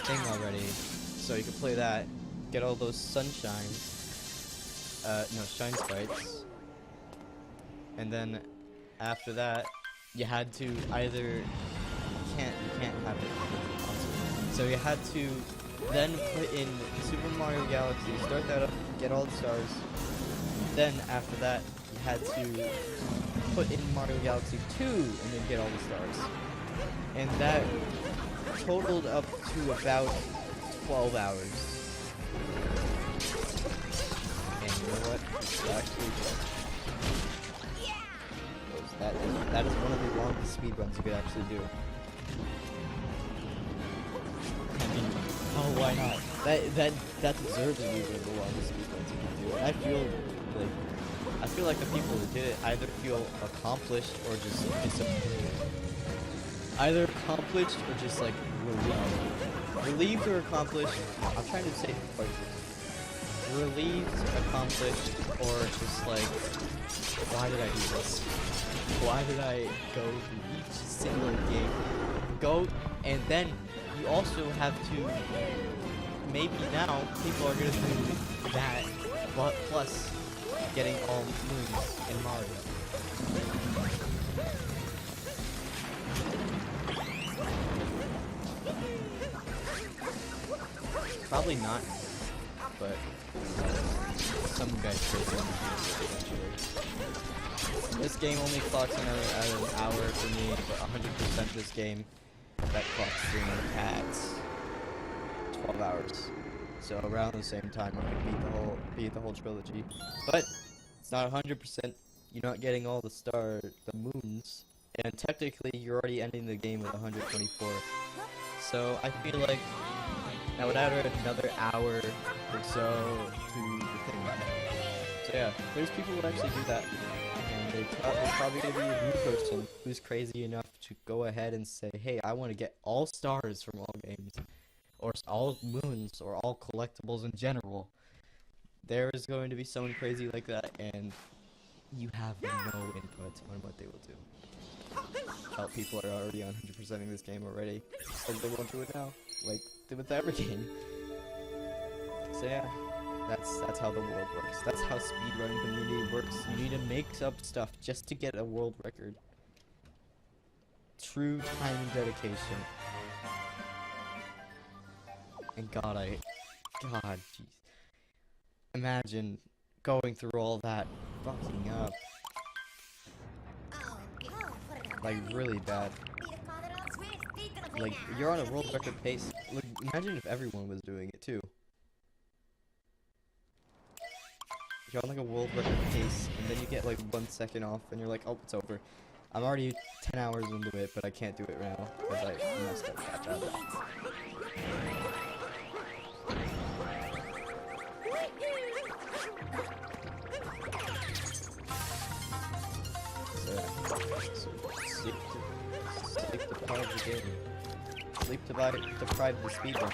thing already, so you can play that, get all those sunshines. Shine sprites. And then after that, you had to either you can't have it on the console. So you had to then put in Super Mario Galaxy, start that up, get all the stars. Then after that, you had to put in Mario Galaxy 2 and then get all the stars. And that totaled up to about 12 hours. You know what? Actually, that is one of the longest speedruns you could actually do. I mean, oh, why not? That deserves to be one of the longest speedruns you can do. And I feel like the people who did it either feel accomplished or just disappointed. Either accomplished or just like relieved. Relieved or accomplished. I'm trying to say it quite relieved, accomplished, or just like, why did I do this? Why did I go through each single game? And then you also have to, maybe now, people are gonna do that, but plus getting all moons in Mario. Probably not, but some guys crazy eventually. This game only clocks in at an hour for me, but 100% this game that clocks in at 12 hours. So around the same time I could beat the whole trilogy. But it's not 100%. You're not getting all the moons, and technically you're already ending the game with 124. So I feel like I would add another hour or so to the thing. So yeah, there's people who actually do that, and they're probably gonna be a new person who's crazy enough to go ahead and say, hey, I want to get all stars from all games, or all moons, or all collectibles in general. There is going to be someone crazy like that, and you have no input on what they will do. Hell, people are already 100%ing this game already, so they won't do it now, like with every game. So yeah, that's how the world works. That's how speedrunning community works. You need to make up stuff just to get a world record. true time and dedication. And God, jeez. Imagine going through all that fucking up. Like, really bad. Like, you're on a world record pace. Look, imagine if everyone was doing it too. You're on like a world record pace, and then you get like 1 second off, and you're like, oh, it's over. I'm already 10 hours into it, but I can't do it now, because I messed up that bad. So sleep deprived the game. Sleep deprived the speedrun.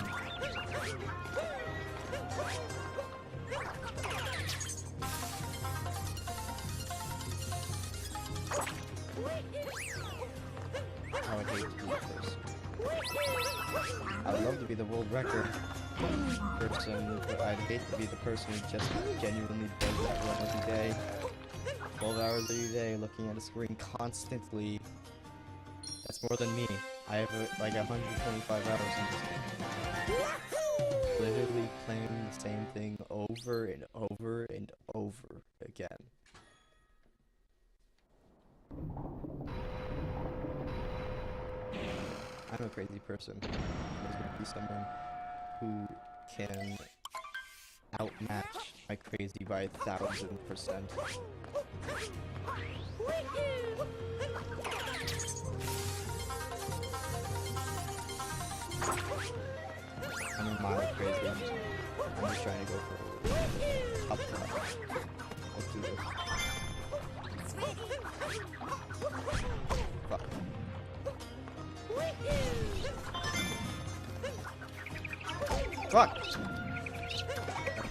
I would hate to be the person. I would love to be the world record person, but I'd hate to be the person who just genuinely does that run every day. 12 hours every day, looking at a screen constantly. That's more than me. I have like 125 hours in this game. Literally playing the same thing over and over and over again. I'm a crazy person. There's gonna be someone who can outmatch my crazy by 1,000%. I'm a mile crazy. I'm just trying to go for up front. Let's do this. Fuck. Fuck!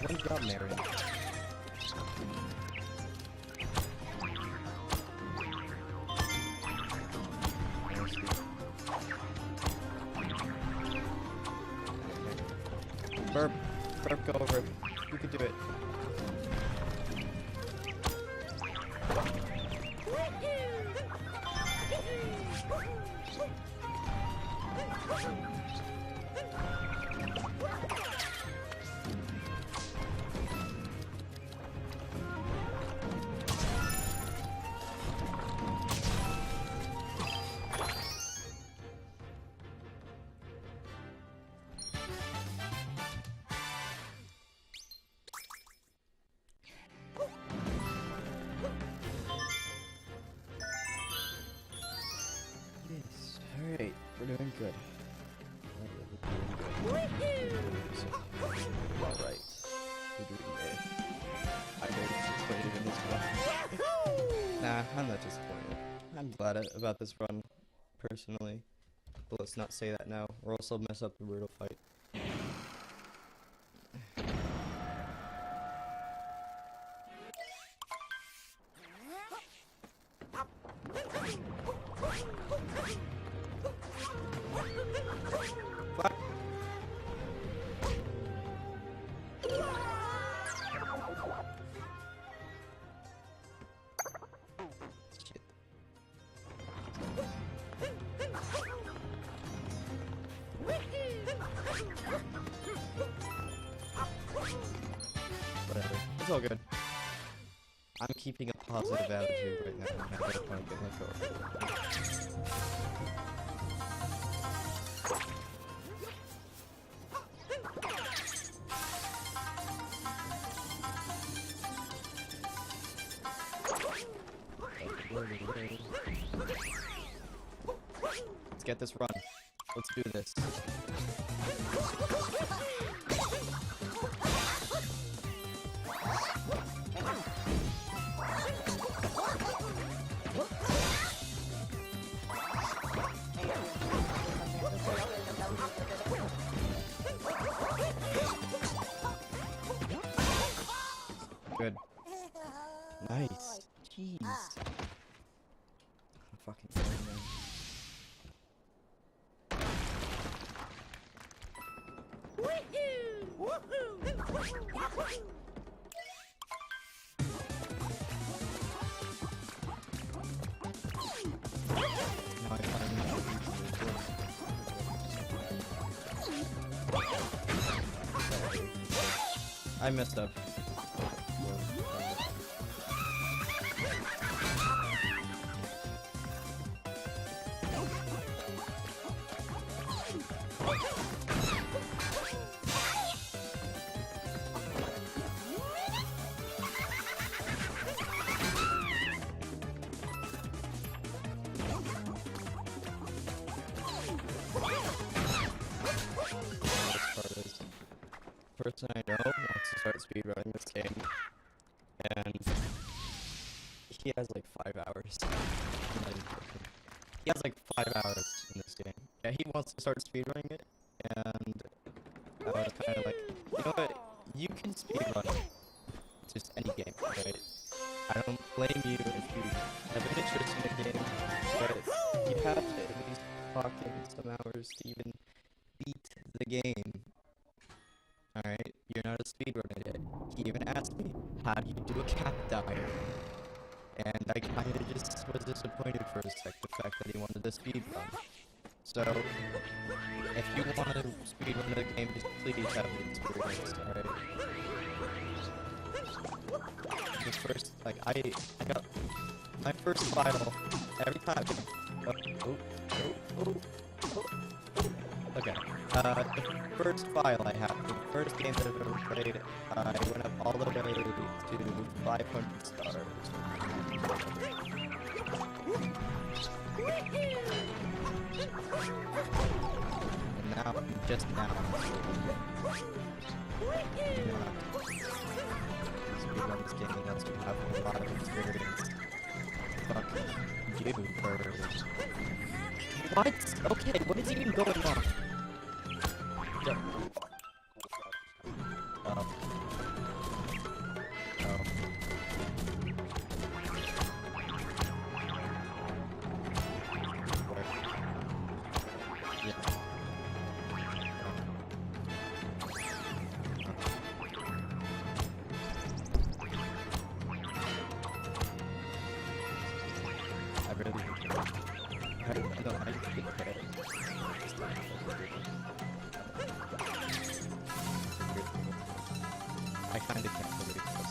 One job, Mary. Burp. Burp, go over. You can do it. Alright, we're doing good. Alright. We're doing good. I'm very disappointed in this one. Nah, I'm not disappointed. I'm glad about this run, personally. But let's not say that now, or else I'll mess up the brutal fight. Fuck. Shit. Whatever. It's all good. I'm keeping a positive attitude right now. I don't want to get let go of it. Let's get this run. Let's do this. Good. Nice. Jeez. I'm fucking sorry, man. Now I finally I messed up. Person I know wants to start speedrunning this game, and he has like 5 hours. He has like 5 hours in this game. Yeah, he wants to start speedrunning it, and I was kind of like, you know what? You can speedrun just any game, right? I don't blame you if you have an interest in the game, but you have to at least clock in some hours to even beat the game. Alright, you're not a speedrunner yet. He even asked me, how do you do a cap dive? And I kinda just was disappointed for a sec, the fact that he wanted a speedrun. So, if you want to speedrun the game, just please have the experience, alright? Just first, like, I got my first final every time. Okay. The first file I have, the first game that I've ever played, I went up all the way to 500 stars. And now, just now, speedrun this game unless you have a lot of experience. Fuck you, bird. What? Okay, what is even going on? I kinda can't believe this.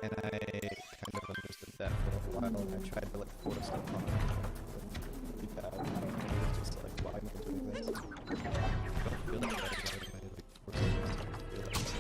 And I kind of understood that for a while, and I tried to like force it on it. Really bad. It was just like, why am I doing this? I don't feel like that. Why am I like forcing myself to feel like this?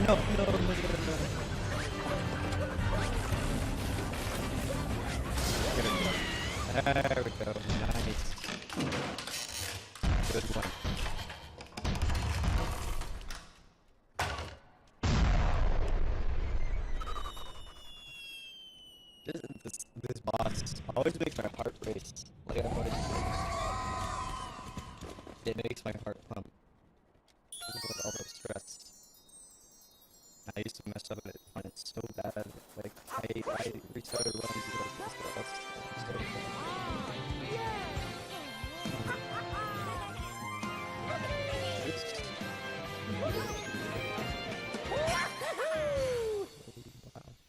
No. There we go. Nice. Good one. This boss always makes my heart race. Like I noticed, it makes my heart pump with all the stress. I used to mess up on it so bad. Like I restarted running because of this boss.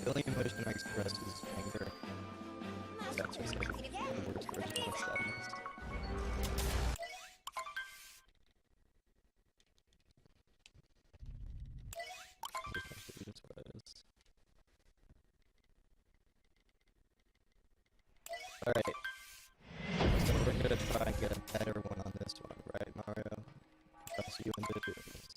The only emotion I express is anger. That's just like the worst version of sadness. Just what it is. Alright. So we're gonna try and get a better one on this one, right, Mario? Trust you into doing this.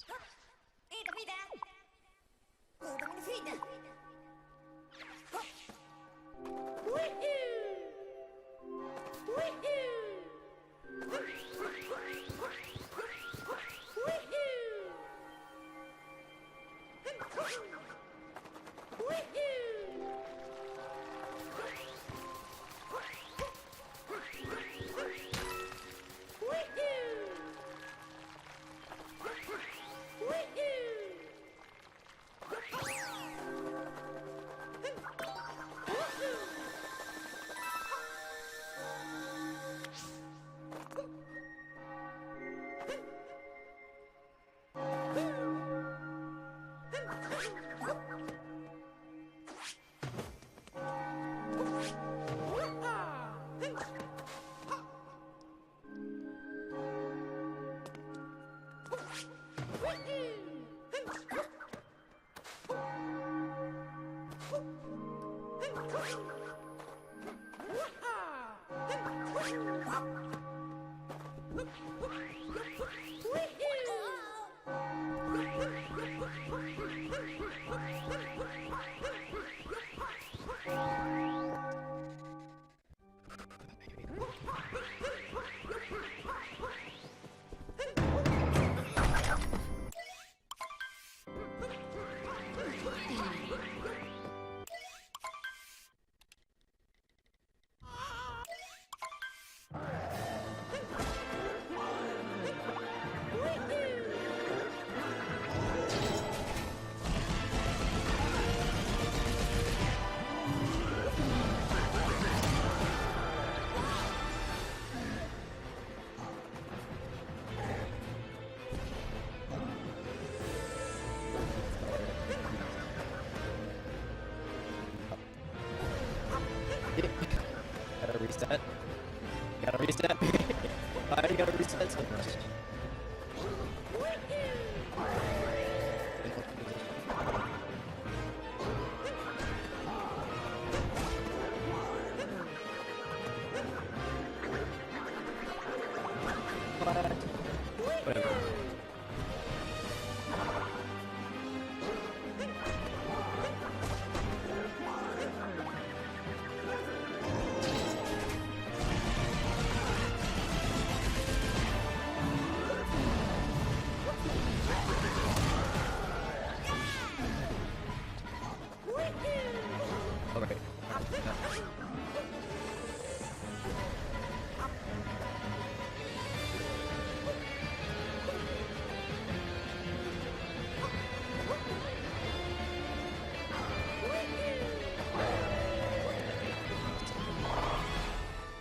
Gotta reset. Why do you gotta reset so much? Whatever.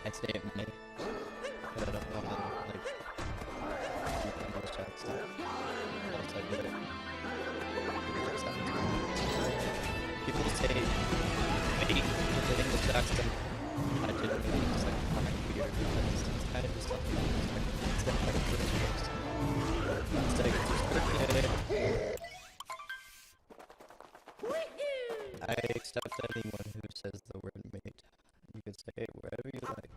I'd say it may. But I don't know how to, like, keep those checks. Else I did it. People say, wait, the English accent, I didn't really just, like, comment weird, because it's kind of just something it's like a Critzeros. It's like, okay. I accept anyone who says the word mate. You can say whatever you like.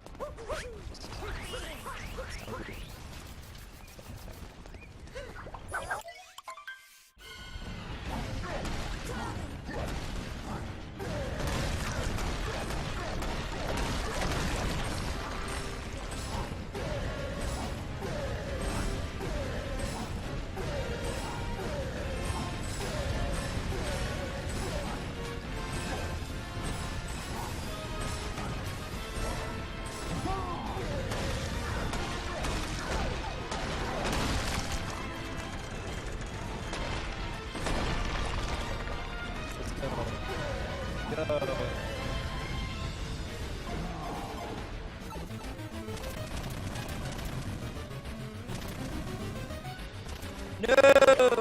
No!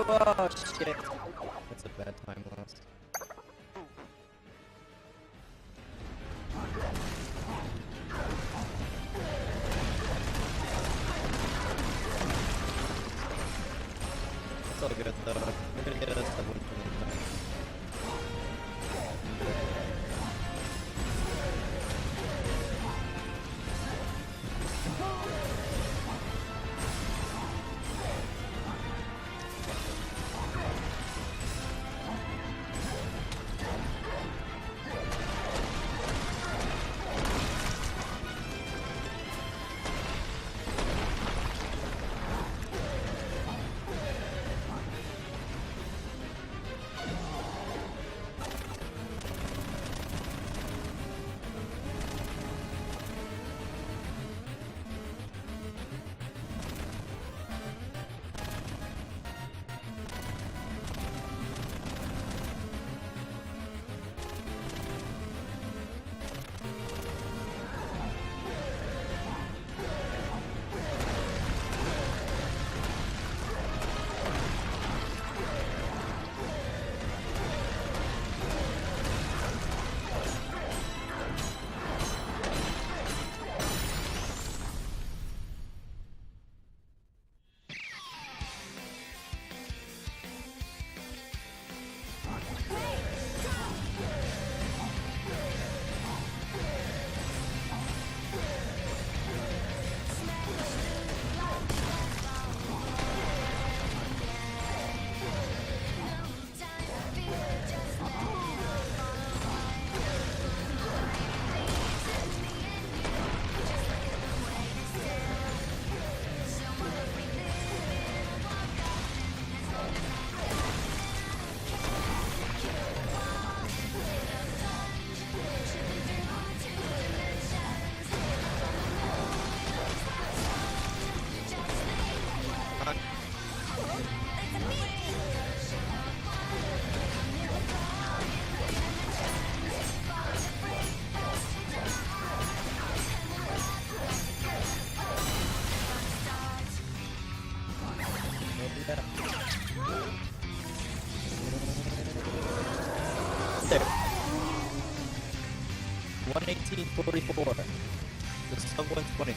Oh shit. That's a bad time loss. there. 118.44. The sub 120.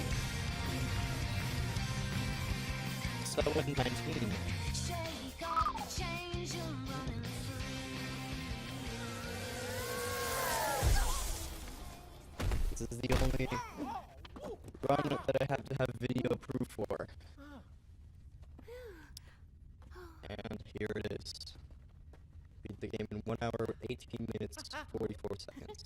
Sub 119. This is the only run that I have to have video proof for. And here it is. Beat the game in 1 hour, 18 minutes, 44 seconds.